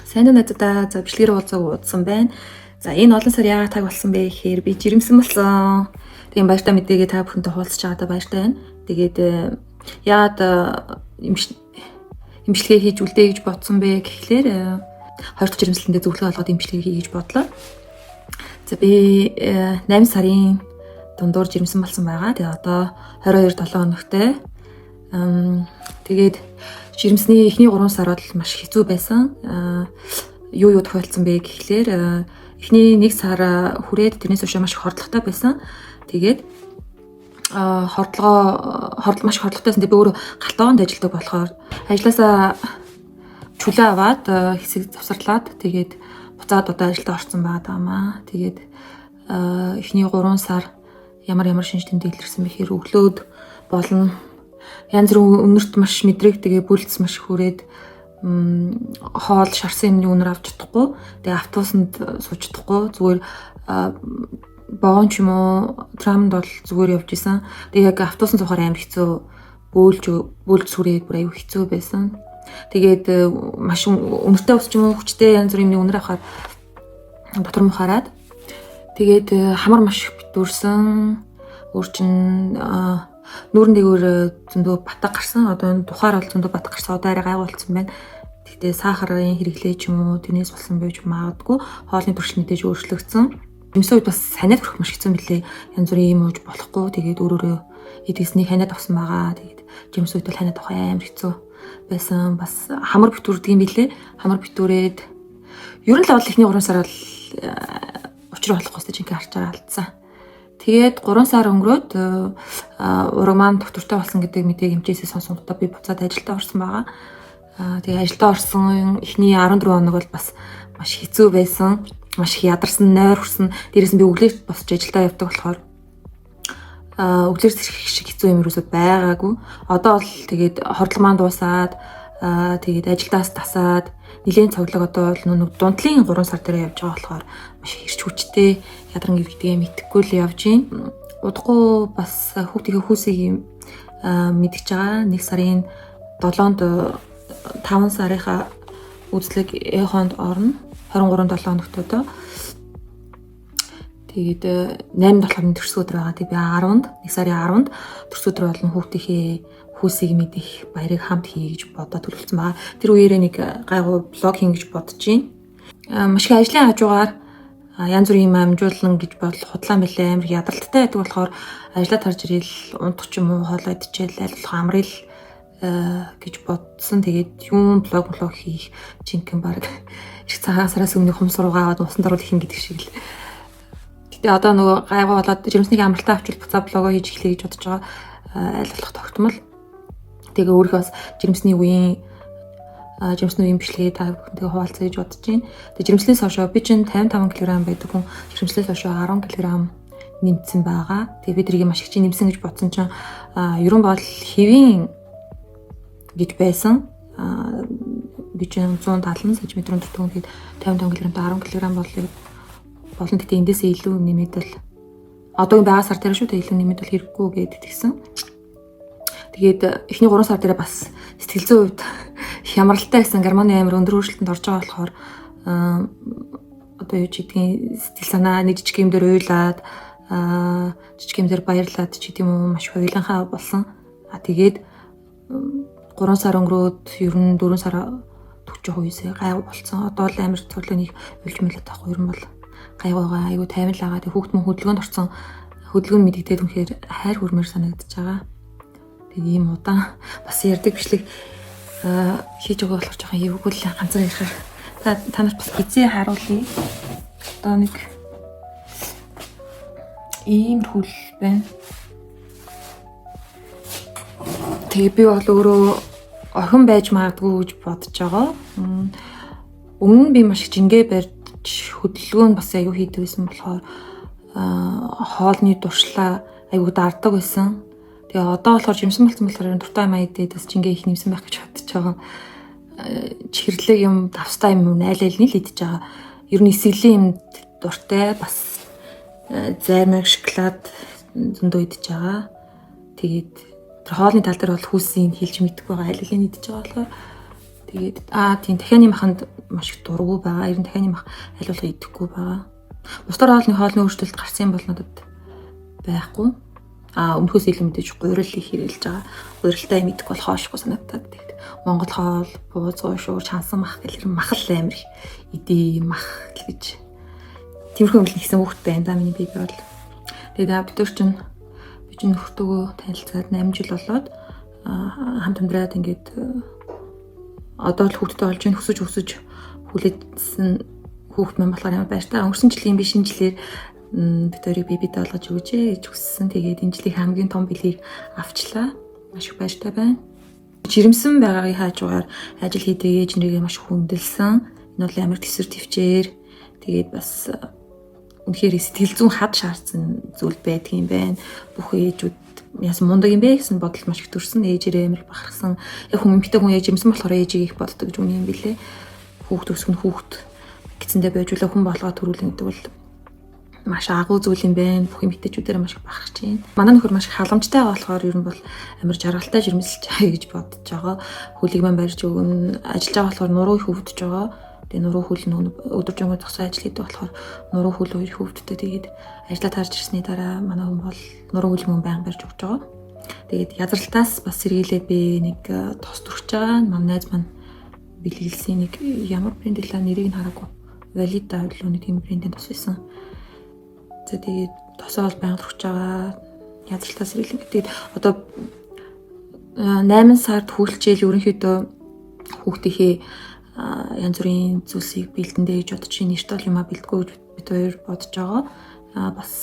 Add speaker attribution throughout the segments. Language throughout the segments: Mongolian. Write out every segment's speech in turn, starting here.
Speaker 1: Сайн уу надад за бичлэгээр уулзаг уудсан байна. За энэ олон сар яагаад таг болсон бэ гэхээр би жирэмсэн болсон. Тийм баяртай мэдээгээ та бүхэнтэй хуваалцаж байгаадаа баяртай байна. Тэгээд яагаад имчилгээ хийж үлдээ гэж бодсон бэ гэхлээр хоёр дахь жирэмслэндээ зөвлөгөө олгоод имчилгээ хий гэж бодлоо. За би 8 сарын дундуур жирэмсэн болсон байгаа. Тэгээ одоо 22-7 хоногтой. Тэгээд жирэмсний эхний 3 сар бол маш хэцүү байсан. Юу тохиолдсон бэ гэхлээр эхний 1 сар хүрээд тэрнээс өшөө маш хордлоготой байсан. Тэгээд маш хордлоготойсэн. Би өөрөө галтгоонд ажилладаг болохоор ажлаасаа чөлөө аваад хэсэг завсарлаад тэгээд буцаад одоо ажилдаа орсон байгаамаа. Тэгээд эхний 3 сар ямар шинж тэмдэг илэрсэн бэхээр өглөөд болон янз бүр өнөрт маш мэдрэг тэгээ бүлц маш хүрээд хоол шарсан юмны үнэр авч чадахгүй. Тэгээ автобусанд сууж чадахгүй. Зүгээр боон ч юм уу трамд бол зүгээр явж исэн. Тэгээ яг автобусанд суухаар амар хэцүү бөөлж сүрээд бүр аюу хэцүү байсан. Тэгээд маш өнөртэй ус ч юм уу хүчтэй янз бүрийн юмны үнэр авахаар дотор мухаарад тэгээд хамар маш их битүүрсэн. Өөрчн нүүрэн дээгүүр зөндөө батг гарсан. Одоо энэ тухаар бол зөндөө батг гарсан. Одоо арай гайгүй болсон байна. Тэгтээ сахарын хэрэглээ ч юм уу тэрнээс болсон байж магадгүй. Хоолны туршил мэдээж өөрчлөгдсөн. Юмсаа үед бас ханиад хүрэх маш хэцүү мөлий. Янз бүрийн юм ууж болохгүй. Тэгээд өөрөөрөө эдгэснийг ханиад авсан байгаа. Тэгээд жимс үед бол ханиад авах амар хэцүү байсан. Бас хамар битүүрдэг юм билээ. Хамар битүүрээд ер нь л бол ихний 3 сар бол учир болохгүй ч ингээ харчаар алдсан. Тэгээд 3 сар өнгөрөөд ураг маань доктортой болсон гэдэг мэдээг эмчээсээ сонсонгуудаа би буцаад ажилдаа орсон байгаа. Тэгээд ажилдаа орсон эхний 14 хоног бол бас маш хэцүү байсан. Маш их ядарсан, нойр хүрсэн. Дээрээс нь би өглөө босч ажилдаа явдаг болохоор өглөөс шиг хэцүү юм юусоо байгаагүй. Одоо бол тэгээд хордлого маань дуусаад тэгээд ажилдаас тасаад нэлийн цоглог одоо бол нэг дундлын 3 сар дээр явж байгаа болохоор маш хэрч хүчтэй ядаран гэдгээ мэдхгүй л явж гин. Удахгүй бас хүүхдийн хүүсийг мэдчихэж байгаа. 1 сарын 7-нд 5 сарынхаа үзлэг эхонд орно. 23-7 хоногтой. Тэгээд 8-7 хоногийн төрс өдөр байгаа. Тэгээд би 10-нд 1 сарын 10-нд төрс өдөр болон хүүхдийнхээ хүүсийг мэдэх баярыг хамт хий гэж бодоод төлөвлөсөн байгаа. Тэр үеэрээ нэг гайгүй блог хийн гэж бодож байна. Маш их ажлын хажуугаар янз бүрийн юм амжуулан гэж бодол худлаан билээ амар ядралттай байдаг болохоор ажиллаад харж ирэл унтах ч юм уу хоолоо идчихэл аль болох амрал гэж бодсон. Тэгээд юм блог хийх жинхэнэ баг их цагаараас өмнө хумс руугаа аваад усан даруул их юм гэдэг шиг л. Гэтэ одоо нөгөө гайгүй болоод жирэмсний амралтаа авчвал буцаа блогоо хийж эхлэе гэж бодож байгаа. Аль болох тогтмол. Тэгээ өөрийнхөө бас жирэмсний үеийн бичлэгээ та бүхэнтэйгээ хуваалцъя гэж бодож байна. Тэгээ жирэмслээс хойш би чинь 55 кг байдаг хүн жирэмслээс хойш 10 кг нэмсэн байгаа. Тэгээ би тэрийг маш их чинь нэмсэн гэж бодсон чинь ерөн бол хэвийн гэж байсан. Би чинь 170 см өндөр түн тэгээд 55 кг-тай 10 кг болон тэгтээ эндээсээ илүү нэмээд л одоогийн байгаа сар дээр шүү дээ илүү нэмээд л хэрэггүй гэдэг тэгсэн. Тэгээд эхний 3 сар дээр бас сэтгэл зүйн хувьд хямралтай гэсэн гормоны амир өндөр өөрчлөлтөнд орж байгаа болохоор одоо юу ч гэдгийг сэтгэл санаа нэг жижиг юм дээр уйлаад жижиг юм дээр баярлаад ч гэдэм үү маш хуйланхаа болсон. Тэгээд 3 сар өнгөрөөд ер нь 4 сар төгсөж хуйсаа гайгүй болсон. Одоо л амир цоглооны үлж мэлээд таахгүй ер нь бол гайгүйгаа айгүй тайван л байгаа. Тэг хүүхд мөн хөдөлгөөнд орсон. Хөдөлгөөн мэдэгдээд үнэхээр хайр хүрмээр санагдаж байгаа. Тэг ийм удаан бас ярддаг бичлэг хийж байгаа болохоор жоохон эвгүй л ганцаар ярихаар та нарт бас гизээ харуулъя. Одоо нэг ийм хөл байна. Тэгээ би бол өөрөө охин байж магадгүй гэж бодож байгаа. Өмнө нь би маш их жингээ барьж хөдөлгөөн бас аягүй хийдэг байсан болохоор хоолны дуршлаа аягүй дарддаг байсан. Тэгээ одоо болохоор жимсэн болсон болохоор дуртай юм айдээд бас жингээ их нэмсэн байх гэж бодож байгаа. Чихэрлэг юм, давстай юм айл аль нь л идэж байгаа. Ер нь эсрэлийн юм дуртай бас займаг шоколад зөндөө идэж байгаа. Тэгээд тэр хоолны тал дээр бол хүүсийн хэлж мэдгүй байгаа аль алийг идэж байгаа болохоор Тэгээд тийм дахианы маханд маш их дургу байгаа. Ер нь дахианы мах аль болох идэхгүй байгаа. Бусдаар хоолны өөрчлөлт гарсан бол надад байхгүй. Өмнөхөөс илүү мэдээж гурил их хэрэглэж байгаа. Гурилтай юм идэх бол хоошгүй санагдаад. Тэгээд Монгол хоол, бууз уушуур, чансан мах гэх юм мах л амир идэ мах гэж. Тиймэрхүү юм хийсэн хүүхдтэй энэ миний биби бол. Тэгээд бид чинь нөхөртөөгөө танилцаад 8 жил болоод хамт амьдраад ингээд одоо л хүүхдтэй болж байна өсөж хүлээсэн хүүхд мэн болохоор ямар баяртай. Өнгөрсөн жилийн би шинэ жилээр Викторийг бибидээ олгож өгөөжээ гэж хүссэн. Тэгээд энэ жилийн хамгийн том бэлгийг авчлаа. Маш их баяртай байна. Жирэмсэн байгаагийн хажуугаар ажил хийдэг ээж нэрээ маш хүндэлсэн. Энэ бол амар төсөр төвчээр тэгээд бас үнэхээр сэтгэл зүйн хад шаардсан зүйл байдаг юм байна. Бүх ээжүүд яасан мундаг юм бэ гэсэн бодол маш их төрсэн. Ээжээрээ амар бахархсан. Яг хүн эмэгтэй хүн ээж жимсэн болохоор ээжийг их боддог гэж үний юм билээ. Хүүхд өсгөн хүүхд гэцэндээ байж үлээ хүн болгоод төрүүлэн гэдэг бол маш агуу зүйл юм байна. Бүх эмэгтэйчүүдээр маш их бахархаж байна. Манай нөхөр маш их халамжтай байгаа болохоор ер нь бол амар жаргалтай жирэмсэлж байгаа гэж бодож байгаа. Хөлийг маань барьж өгнө. Ажиллаж байгаа болохоор нуруу их хөвдөж байгаа. Тэгээ нуруу хөл нь өдөржингөө зогсоо ажил хийдэг болохоор нуруу хөл хоёр их хөвддөг. Тэгээд ажиллаа таарж ирсний дараа манай хүн бол нуруу хөл мөн байнга барьж өгч байгаа. Тэгээд язралтаас бас сэргийлээд би нэг тос төрч байгаа. Манай найз маань бэлгэлсэн нэг ямар брэнд илаа нэрийг нь хараагүй. Valida билүү нэг тийм брэндийн тос байсан. Тэгээд тосоо бол байнга төрч байгаа. Язралтаас сэргийлэн. Тэгээд одоо 8 сард хүлчээл ерөнхийдөө хүүхдийнхээ янз бүрийн зүйлсийг бэлдэндээ гэж бодож чинь нэрт бол юма бэлдгүү гэж бид хоёр бодож байгаа. Бас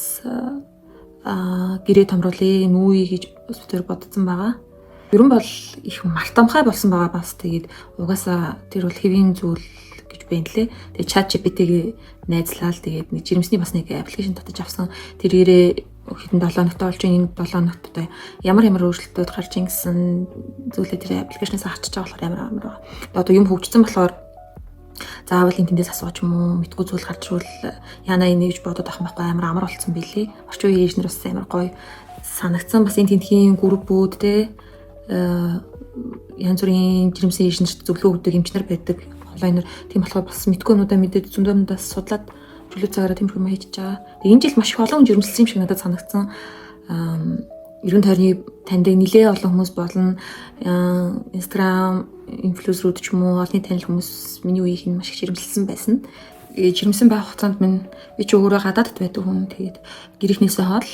Speaker 1: гэрээ томруулъя, нүүе гэж бид хоёр бодсон байгаа. Ер нь бол их мартамхай болсон байгаа бас тэгээд угаасаа тэр бол хэвийн зүйл гэж байна лээ. Тэгээд ChatGPT-г найзлаад тэгээд нэг жирэмсний бас нэг аппликейшн татаж авсан. Тэрээрээ хэдэн 7 хоногт болж энэ 7 хоногт одоо ямар өөрчлөлтүүд гарч ийн гэсэн зүйлээ тэр аппликейшнээс авчиж байгаа болохоор амар байгаа. Одоо юм хөгжсөн болохоор заавал энэ тэндээс асууж юм уу мэдгүй зүйл гарч ирвэл яна энэ гэж бодоод ах байхгүй амар болцсон билий. Орчин үеийн ээж нар бас амар гоё санагдсан. Бас энэ тентхийн группүүд те янз бүрийн жирэмсэн ээж нарт зөвлөгөө өгдөг эмчнэр байдаг. Онлайнаар тийм болохоор бас мэдгүй юмудаа мэдээд зөндөөндөө судлаад чөлөө цагаараа тиймэрхүү юм хийж байгаа. Тэгээ энэ жил маш их олон жирэмсэлсэн юм шиг надад санагдсан. 90 тойрны таньдаг нэлээ олон хүмүүс болно. Instagram инфлюенсерүүд ч юм уу олонний танил хүмүүс миний үеийн маш их жирэмсэлсэн байсан. Жирэмсэн байх хугацаанд минь би ч өөрөө гадаадд байдаг хүн. Тэгээд гэрийнхнээсээ хол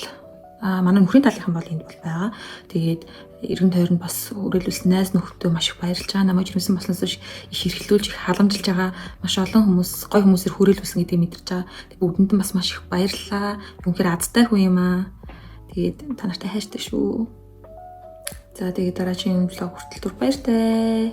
Speaker 1: манай нөхрийн талынхан бол энд бол байгаа. Тэгээд 90 тойрнд бас хүрээлүүлсэн найз нөхдөд маш их баярлж байгаа. Намайг жирэмсэн болсноос их эрхлүүлж их халамжилж байгаа. Маш олон хүмүүс гой хүмүүсээр хүрээлүүлсэн гэдгийг мэдэрч байгаа. Тэгээд бүгдэнд нь бас маш их баярлалаа. Үнэхээр азтай хүн юм аа. Тэгээд та нартай хайртай шүү. За тэгээд дараагийн влог хүртэл түр баяртай.